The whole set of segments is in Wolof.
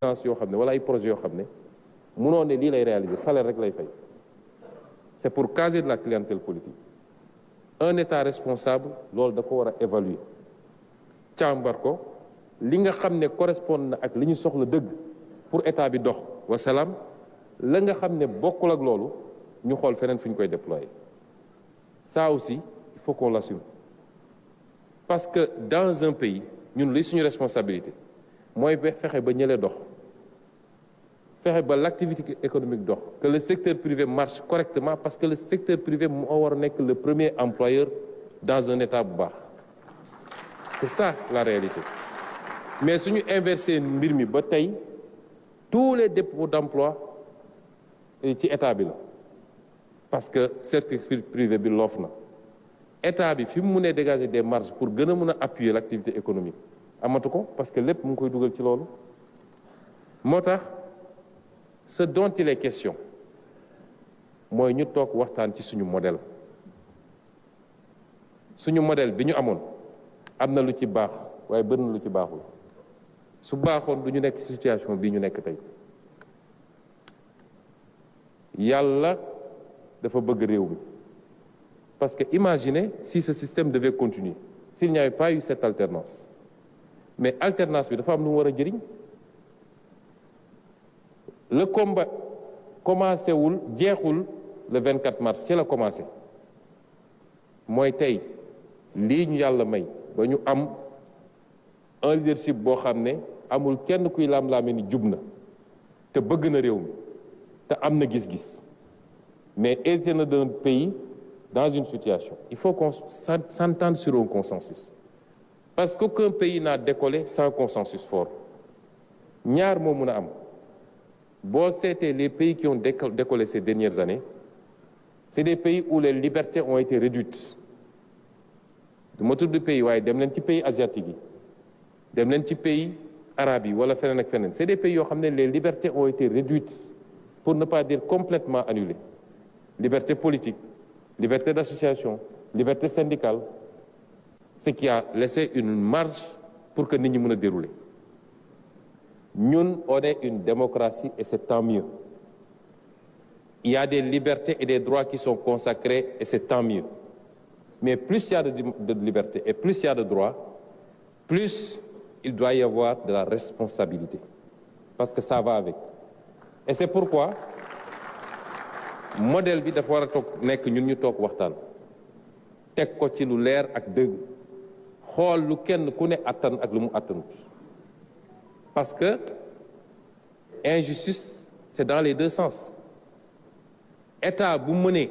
yoo xam ne wala ay projets yoo xam ne munoo ne lii lay réaliser salaire rek lay fay. C'est pour caser de la clientèle politique. Un État responsable loolu da ko war a évaluer càmbar ko li nga xam ne correspond na ak li ñu soxla dëgg pour État bi dox wasalaam la nga xam ne bokkul ak loolu ñu xool feneen fu ñu koy déployer. Ça aussi il faut qu'on l'assume parce que dans un pays ñun li suñu responsabilité mooy fexe ba ñële dox fexe ba l'activité économique dox que le secteur privé marche correctement parce que le secteur privé moo war a nekk le premier employeur dans un État bu baax. C'est ça la réalité. Mais suñu inversé mbir mi ba tey tous les dépôts d'emploi ci État bi la parce que secteur privé bi loof na État bi fi mu mënee dégager des marges pour gën a mën a appuyer l'activité économique amatu ko parce que lépp mu ngi koy dugal ci loolu. moo tax ce dont il est question mooy ñu toog waxtaan ci suñu modèle bi ñu amoon am na lu ci baax waaye bëri na lu ci baaxul su baaxoon du ñu nekk ci situation bii ñu nekk tey. Yàlla dafa bëgg réew mi parce que imaginez si ce système devait continuer s'il n'y avait pas eu cette alternance mais alternance bi dafa am lu mu war a jëriñ. Le combat commencé wul jeexul le 24 mars ci la commencé mooy tey lii ñu yàlla may ba ñu am un leadership boo xam ne amul kenn kuy laam-laame ni jub na te bëgg na réew mi te am na gis-gis mais hérité na d'un pays dans une situation il faut qu'on s'entende sur un consensus parce qu'aucun pays n'a décollé sans consensus fort ñaar moo mun a am. Boo seetee les pays qui ont décollé ces dernières années c'est des pays où les libertés ont été réduites du ma tudd pays waaye dem leen ci pays asiatiques yi dem leen ci pays arabes yi wala feneen ak feneen c'est des pays yoo xam ne les libertés ont été réduites pour ne pas dire complètement annulées liberté politique liberté d'association liberté syndicale ce qui a laissé une marge pour que nit ñi mën a dérouler. Ñun on est une démocratie et c'est tant mieux. Il y a des libertés et des droits qui sont consacrés et c'est tant mieux. Mais plus il y a de liberté et plus il y a de droits, plus il doit y avoir de la responsabilité. Parce que ça va avec. Et c'est pourquoi modèle bi dafa war a toog nekk ñun ñu toog waxtaan teg ko ci lu leer ak dëgg xool lu kenn ku ne attan ak lu mu attanut. Parce que injustice c'est dans les deux sens État bu mënee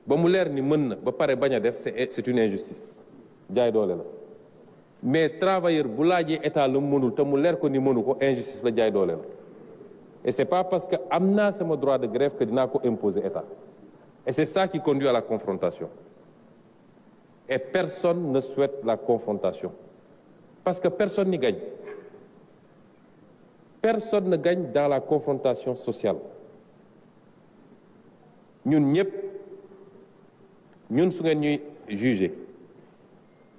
ba mu leer ni mën na ba pare bañ a def c'est une injustice jaay doole la mais travailleur bu laajee État lu mu mënul te mu leer ko ni mënu ko injustice la jaay doole la et c'est pas parce que am naa sama droit de grève que dinaa ko imposer État et c'est ça qui conduit à la confrontation et personne ne souhaite la confrontation parce que personne n'y gagne. Personne ne gagne dans la confrontation sociale ñun ñëpp ñun su ngeen ñuy juger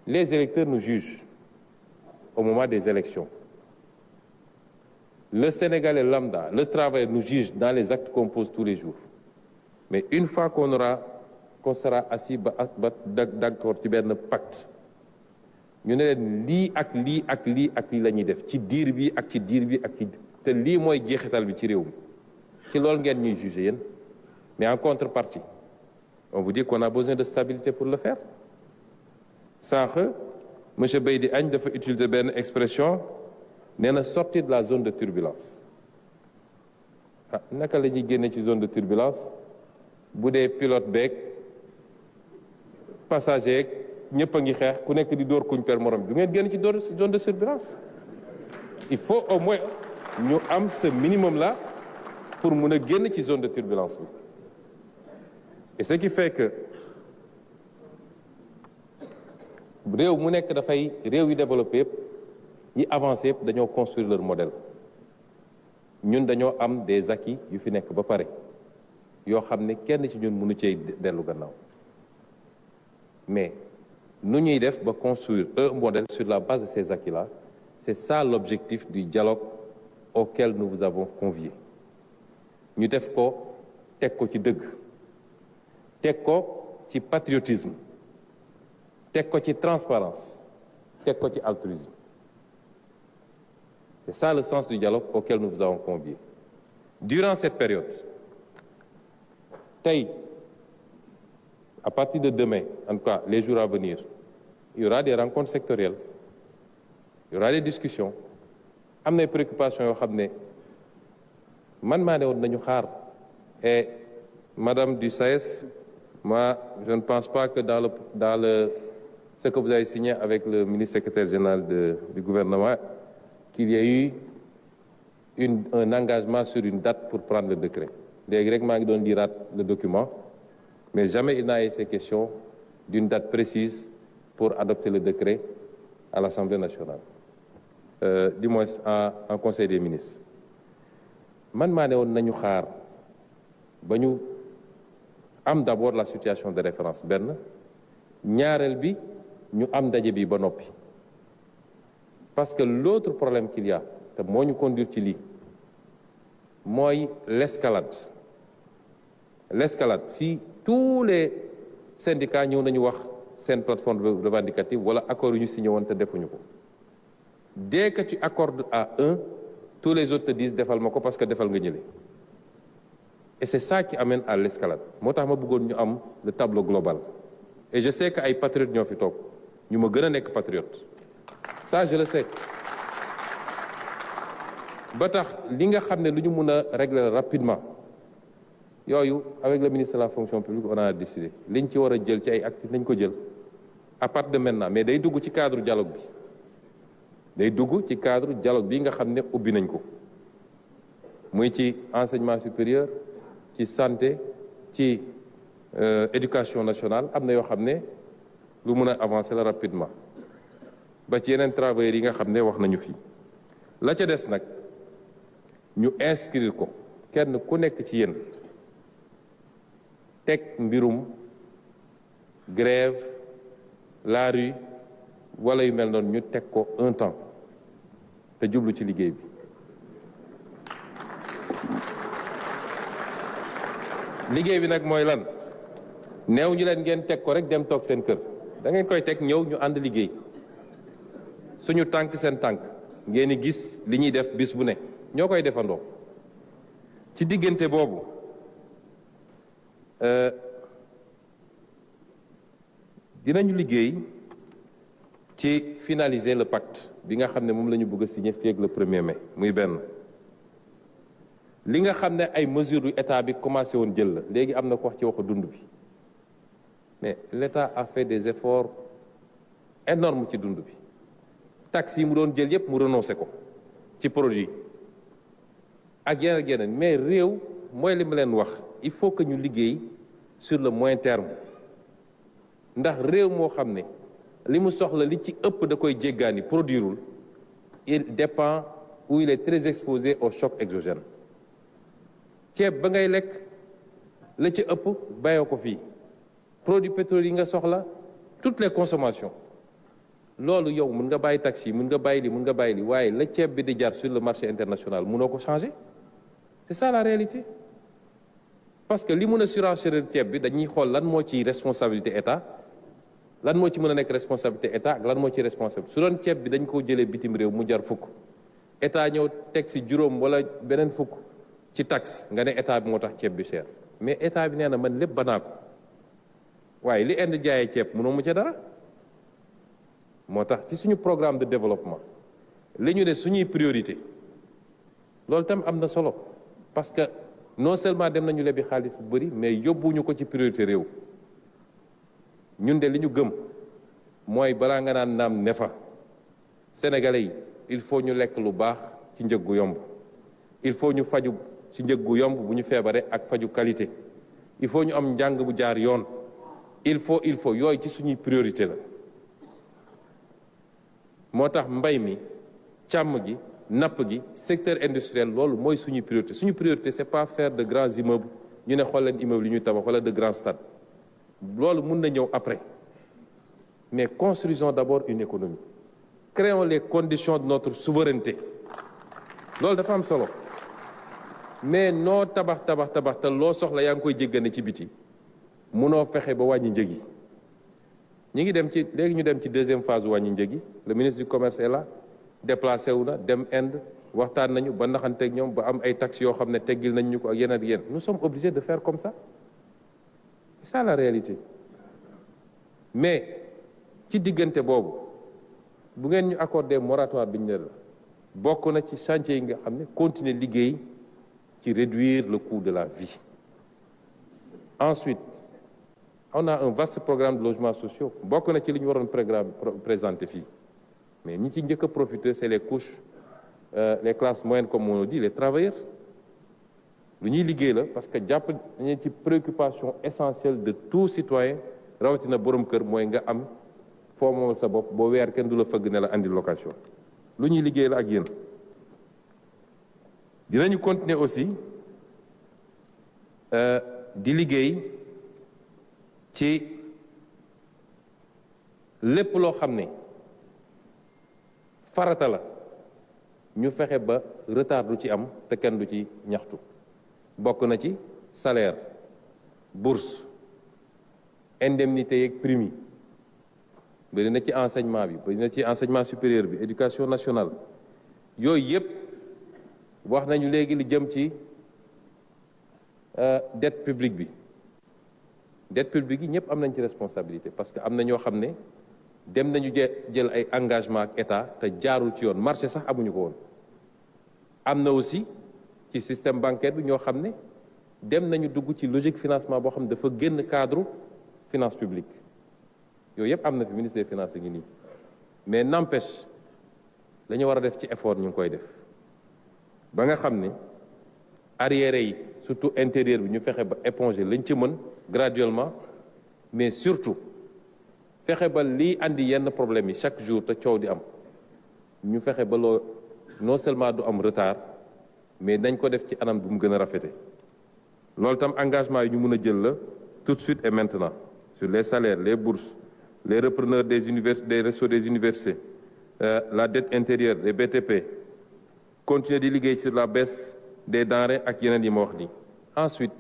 les électeurs nous jugent au moment des élections le Sénégalais lambda le travailleur nous juge dans les actes qu'on pose tous les jours mais une fois qu'on sera assis ba d'accord ci benn pacte ñu ne leen lii ak lii ak lii ak lii la ñuy def ci diir bi ak ci diir bi ak ci te lii mooy jeexital bi ci réew mi ci loolu ngeen ñuy juger yéen mais en contrepartie on vous dit qu'on a besoin de stabilité pour le faire sànq monsieur Beydi Agne dafa utiliser benn expression nee na sortir de la zone de turbulence ah naka la ñuy génne ci zone de turbulence bu dee pilote beeg passager ñëpp a ngi xeex ku nekk di dóor kuñ per morom du ngeen génn ci zone de turbulence il faut au moins ñu am ce minimum là pour mun a génn ci zone de turbulence bi et ce qui fait que réew mu nekk dafay réew yu développé yëpp yi avancé yëpp dañoo construire leur modèle ñun dañoo am des acquis yu fi nekk ba pare yoo xam ne kenn ci ñun mënu cee dellu gannaaw mais nu ñuy def ba construire un modèle sur la base de ces acquis-là c'est ça l'objectif du dialogue auquel nous vous avons convié ñu def ko teg ko ci dëgg teg ko ci patriotisme teg ko ci transparence teg ko ci altruisme. C'est ça le sens du dialogue auquel nous vous avons convié. Durant cette période, à partir de demain, en tout cas les jours à venir, il y aura des rencontres sectorielles, il y aura des discussions. Am na préoccupations yoo xam ne man maa ne woon nañu xaar. Et Madame du SAES, moi je ne pense pas que dans ce que vous avez signé avec le ministre secrétaire général du gouvernement, qu'il y ait eu un engagement sur une date pour prendre le décret. Les Grecs m'ont donné le document, mais jamais il n'a été question d'une date précise pour adopter le décret à l'Assemblée nationale, du moins en Conseil des ministres. Man maa ne woon nañu xaar ba ñu am d'abord la situation de référence benn ñaareel bi ñu am ndaje bi ba noppi. Parce que l'autre problème qu'il y a te moo ñu conduire ci lii mooy l'escalade fii tous les syndicats ñëw nañu wax seen plateforme revendicative wala accord yu ñu signé woon te defuñu ko. Dès que tu accordes à un, tous les autres te disent defal ma ko parce que defal nga ñële. Et c'est ça qui amène à l'escalade. Moo tax ma bëggoon ñu am le tableau global. Et je sais que ay patriotes ñoo fi toog ñu ma gën a nekk patriote. Ça je le sais. Ba tax li nga xam ne lu ñu mun a régler rapidement yooyu avec le ministre de la fonction publique on a décidé liñ ci war a jël ci ay actes nañ ko jël à partir de maintenant, mais day dugg ci cadre dialogue bi. Day dugg ci cadre dialogue bi nga xam ne ubbi nañ ko muy ci enseignement supérieur ci santé ci éducation nationale am na yoo xam ne lu mun a avancer la rapidement ba ci yeneen travailleurs yi nga xam ne wax nañu fii la ca des nag ñu inscrire ko kenn ku nekk ci yéen teg mbirum grève la rue wala yu mel noonu ñu teg ko un temps te jublu ci liggéey bi. Liggéey bi nag mooy lan neew ñu leen ngeen teg ko rek dem toog seen kër da ngeen koy teg ñëw ñu ànd liggéey suñu tànk seen tànk ngeen di gis li ñuy def bis bu ne ñoo koy defandoo. Ci diggante boobu dinañu liggéey ci finaliser le pacte bi nga xam ne moom la ñu bëgg a signer fii ak le 1er mai muy benn. Li nga xam ne ay mesures yu état bi commencé woon jël la léegi am na ko wax ci waxu dund bi mais l'état a fait des efforts énormes ci dund bi. Taxes yi mu doon jël yépp mu renoncé ko ci produit ak yeneen ak yeneen mais réew mooy li ma leen wax il faut que ñu liggéey sur le moyen terme ndax réew moo xam ne li mu soxla li ci ëpp da koy jéggaani produirul il dépend ou il est très exposé au choc exogène. Ceeb ba ngay lekk la ci ëpp bayoo ko fii produit pétrole yi nga soxla toutes les consommations loolu yow mën nga bàyyi taxi yi mën nga bàyyi li mën nga bàyyi li waaye la ceeb bi di jar sur le marché international mënoo ko changer. C'est ça la réalité parce que li mën a surenchérir ceeb bi dañuy xool lan moo ci responsabilité état lan moo ci mën a nekk responsabilité état ak lan moo ci responsabilité su doon ceeb bi dañ ko jëlee bitim réew mu jar fukk état ñëw teg si juróom wala beneen fukk ci taxe nga ne état bi moo tax ceeb bi cher mais état bi nee na man lépp banaa ko waaye li Inde jaayee ceeb mënoo mu ca dara. Moo tax ci suñu programme de développement li ñu ne suñuy priorité loolu tam am na solo parce que non seulement dem nañu lebi xaalis bu bëri mais yóbbuñu ko ci priorité réew. Ñun de li ñu gëm mooy balaa nga naan naam ne fa sénégalais yi il faut ñu lekk lu baax ci njëg gu yomb il faut ñu faju ci njëg gu yomb bu ñu feebaree ak faju qualité il faut ñu am njàng bu jaar yoon il faut yooyu ci suñuy priorité la. Moo tax mbay mi càmm gi napp gi secteur industriel loolu mooy suñuy priorité suñu priorité c'est pas faire de grands immeubles ñu ne xool leen immeubles yi ñuy tabax wala de grands stades loolu mun na ñëw après mais construisons d'abord une économie créons les conditions de notre souveraineté loolu dafa am solo mais noo tabax te loo soxla yaa ngi koy jéggane ci biti munoo fexe ba wàññi njëg yi ñi ngi dem ci léegi ñu dem ci deuxième phase wàññi njëg yi le ministre du commerce est là déplacé wu na dem Inde waxtaan nañu ba naxanteeg ñoom ba am ay taxes yoo xam ne teggil nañ ñu ko ak yeneen ak yeneen nous sommes obligés de faire comme ça c'est ça la réalité mais ci diggante boobu bu ngeen ñu accordé moratoire bi ñu ne la bokk na ci chantier yi nga xam ne continuer liggéey ci réduire le coût de la vie. Ensuite, on a un vaste programme de logements sociaux bokk na ci li ñu waroon programme présenté fii mais ñi ci njëkk a profiter c'est les couches les classes moyennes comme on dit les travailleurs lu ñuy liggéey la parce que jàpp nañu ci préoccupation essentielle de tout citoyen rawatina borom kër mooy nga am foo moom sa bopp boo weer kenn du la fëgg ne la andi location lu ñuy liggéey la ak yéen. dinañu continuer aussi di liggéey ci lépp loo xam ne farata la ñu fexe ba retard du ci am te kenn du ci ñaxtu bokk na ci salaire bourse indemnité yeeg prime yi bëri na ci enseignement bi bëri na ci enseignement supérieur bi éducation nationale yooyu yëpp wax nañu léegi li jëm ci dette publique bi dette publique yi ñëpp am nañ ci responsabilité parce que am na ñoo xam ne dem nañu jël ay engagement ak état te jaarul ci yoon marché sax amuñu ko woon am na aussi ci système bancaire bi ñoo xam ne dem nañu dugg ci logique financement boo xam ne dafa génn cadre finance publique yooyu yëpp am na fi ministre des finances ngi nii mais n'empêche la ñu war a def ci effort ñu ngi koy def ba nga xam ne arriéré yi surtout intérieur bi ñu fexe ba éponger lañ ci mën graduellement mais surtout fexe ba lii andi yenn problème yi chaque jour te coow di am ñu fexe ba loo non seulement du am retard mais dañ ko def ci anam bu mu gën a rafete loolu tam engagement yi ñu mën a jël la tout de suite et maintenant sur les salaires les bourses les repreneurs des réseaux des universités la dette intérieure les BTP continuer di liggéey sur la baisse des denrées ak yeneen yi ma wax nii ensuite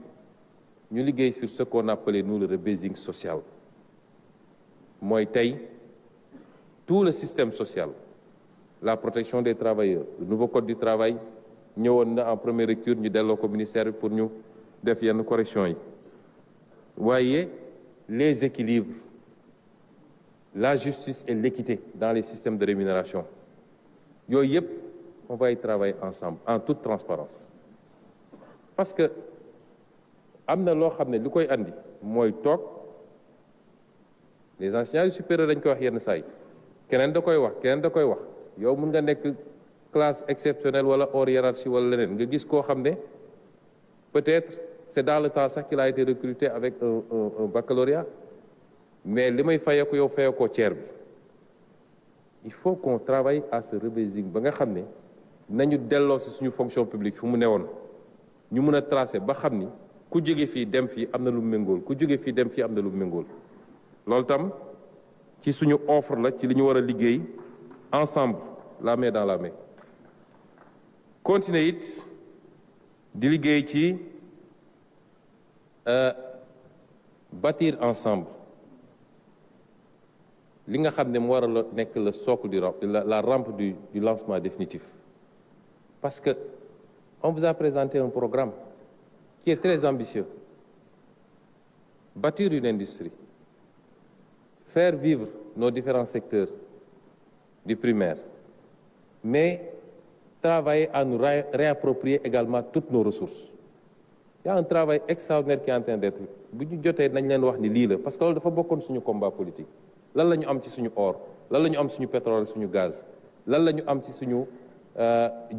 ñu liggéey sur ce qu'on appelait nous le rebasing social mooy tey tout le système social la protection des travailleurs le nouveau code du travail ñëwoon na en première lecture ñu delloo ko ministère bi pour ñu def yenn correction yi waaye les équilibres la justice et l'équité dans les systèmes de rémunération yooyu yëpp on va y travailler ensemble en toute transparence parce que am na loo xam ne li koy andi mooy toog les enseignants supérieurs dañ koy wax yenn saa yi keneen da koy wax yow mun nga nekk classe exceptionnelle wala hors hiérarchie wala leneen nga gis koo xam ne peut-être c'est dans le temps sax qu'il a été recruté avec un baccalauréat mais li may fayeko yow fayekoo tiers bi il faut qu'on travaille à ce rebasing ba nga xam ne nañu delloo si suñu fonction publique fu mu newoon ñu mën a tracer ba xam ni ku jóge fii dem fii am na lu méngool ku jóge fii dem fii am na lu méngool loolu tam ci suñu offre la ci li ñu war a liggéey ensemble la main dans la main continuer it di liggéey ci bâtir ensemble li nga xam ne mu war a nekk le socle la rampe du lancement définitif parce que on vous a présenté un programme qui est très ambitieux bâtir une industrie faire vivre nos différents secteurs du primaire mais travailler à nous réapproprier également toutes nos ressources il y a un travail extraordinaire qui est en train d'être bu ñu jotee nañ leen wax ni lii la parce que loolu dafa bokkoon suñu combat politique lan la ñu am ci suñu or lan la ñu am suñu pétrole suñu gaz lan la ñu am ci suñu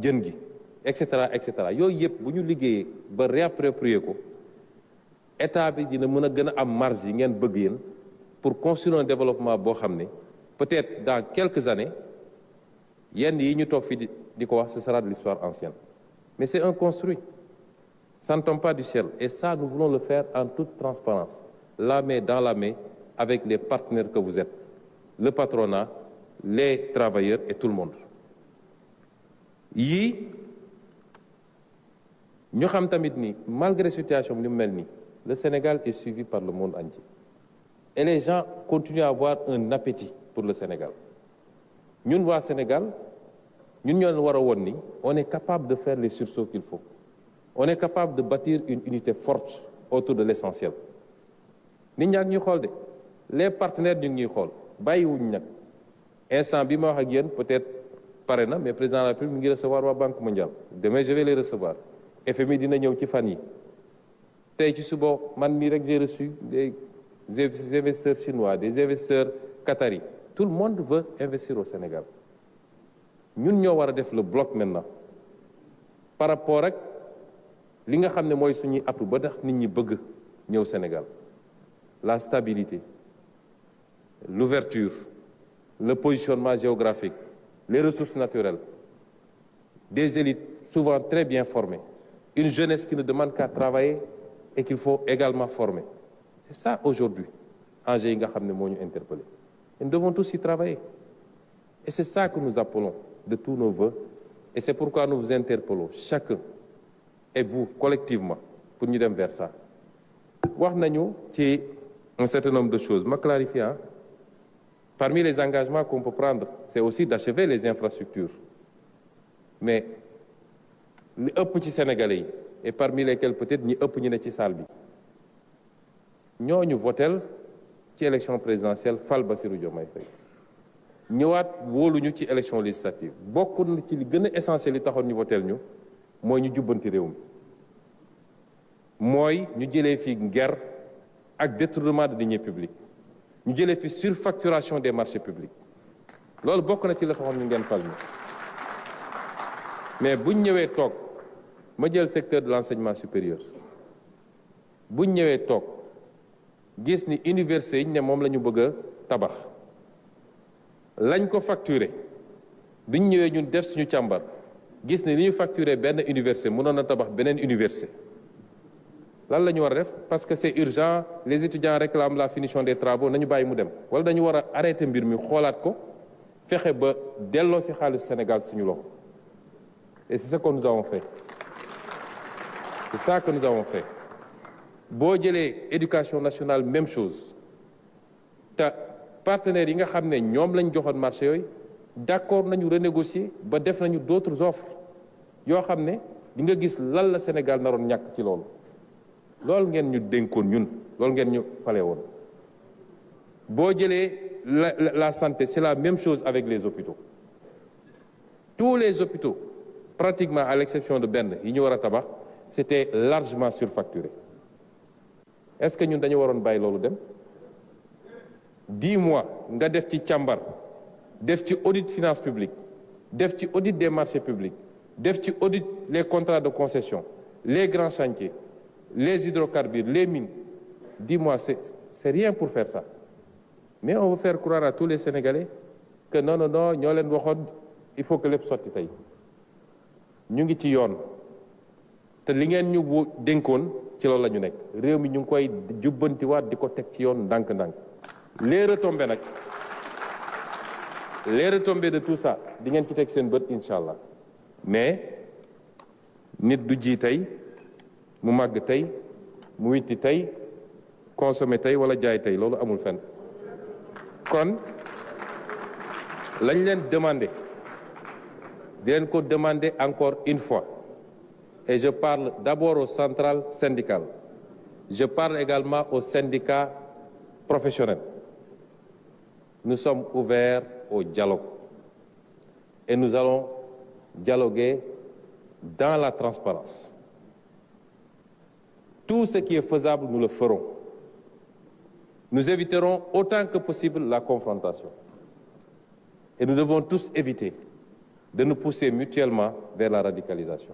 jën gi et cetera yooyu yëpp bu ñu liggéeyee ba réapproprier ko état bi dina mën a gën a am marge yi ngeen bëgg yéen pour construire un développement boo xam ne peut-être dans quelques années yenn yi ñu toog fii di ko wax ce sera de l'histoire ancienne mais c'est un construit ça ne tombe pas du ciel et ça nous voulons le faire en toute transparence la main dans la main avec les partenaires que vous êtes le patronat les travailleurs et tout le monde yii ñu xam tamit ni malgré situation bi ni mu mel nii le Sénégal est suivi par le monde entier et les gens continuent à avoir un appétit pour le Sénégal ñun waa Sénégal ñun ñoo leen war a woon ni on est capable de faire les sursauts qu'il faut on est capable de bâtir une unité forte autour de l'essentiel nit ñaa ngi ñuy xool de les partenaires ñu ngi ñuy xool bàyyiwuñ nag instant bi ma wax ak yéen peut-être pare na mais président de la République mi ngi recevoir waa Banque mondiale demain je vais les recevoir FMI dina ñëw ci fan yi tey ci suba man mii rek j'ai reçu des investisseurs chinois des investisseurs qataris tout le monde veut investir au Sénégal ñun ñoo war a def le bloc maintenant par rapport ak li nga xam ne mooy suñuy atu ba tax nit ñi bëgg ñëw Sénégal la stabilité l'ouverture le positionnement géographique les ressources naturelles des élites souvent très bien formées une jeunesse qui ne demande qu'à travailler et qu'il faut également former c'est ça aujourd'hui enjeu yi nga xam ne moo ñu interpellé et nous devons tous y travailler et c'est ça que nous appelons de tous nos voeux et c'est pourquoi nous vous interpellons chacun et vous collectivement pour ñu dem vers ça wax nañu ci un certain nombre de choses ma clarifiant parmi les engagements qu'on peut prendre c'est aussi d'achever les infrastructures mais li ëpp ci Sénégalais yi et parmi lesquels peut-être ñi ëpp ñu ne ci salle bi ñooñu votel ci élection présidentielle fal Bassirou Diomaye Faye ñëwaat wóoluñu ci élection législative bokk na ci li gën a essentiel li taxoon ñu votel ñu mooy ñu jubbanti réew mi mooy ñu jëlee fi guerre ak détournement de deniers publics ñu jëlee fi surfacturation des marchés publics loolu bokk na ci la taxoon ñu ngeen fal ñu mais buñ ñëwee toog ma jël secteur de l'enseignement supérieur buñ ñëwee toog gis ni université yi ne moom la ñu bëgg a tabax lañ ko facturé biñ ñëwee ñun def suñu càmbar gis ni li ñu facturé benn université mënoon na tabax beneen université lan la ñu war a def parce que c'est urgent les étudiants réclament la finition des travaux nañu bàyyi mu dem wala dañu war a arrêter mbir mi xoolaat ko fexe ba delloo ci xaalis Sénégal suñu loxo et c'est ce que nous avons fait c'est ça que nous avons fait boo jëlee éducation nationale même chose te partenaires yi nga xam ne ñoom lañ joxoon marché yooyu d'accord nañu renégocier ba def nañu d'autres offres yoo xam ne di nga gis lan la Sénégal naroon ñàkk ci loolu ngeen ñu dénkoon ñun loolu ngeen ñu fale woon boo jëlee la santé c'est la même chose avec les hôpitaux tous les hôpitaux pratiquement à l'exception de benn yi ñu war a tabax c'était largement surfacturé est-ce que ñun dañu waroon bàyyi loolu dem 10 mois nga def ci càmbar def ci audit finance publique def ci audit des marchés publics def ci audit les contrats de concession les grands chantiers les hydrocarbures les mines 10 mois c'est rien pour faire ça mais on veut faire croire à tous les Sénégalais que non ñoo leen waxoon il faut que lépp sotti tey ñu ngi ci yoon te li ngeen ñu dénkoon ci loolu la ñu nekk réew mi ñu ngi koy jubbantiwaat di ko teg ci yoon ndànk-ndànk les retombées de tout ça di ngeen ci teg seen bët incha allah mais nit du ji tey mu màgg tey mu witti tey consommer tey wala jaay tey loolu amul fenn kon lañ leen demander di leen ko demander encore une fois et je parle d'abord aux centrales syndicales je parle également aux syndicats professionnels nous sommes ouverts au dialogue et nous allons dialoguer dans la transparence tout ce qui est faisable nous le ferons nous éviterons autant que possible la confrontation et nous devons tous éviter de nous pousser mutuellement vers la radicalisation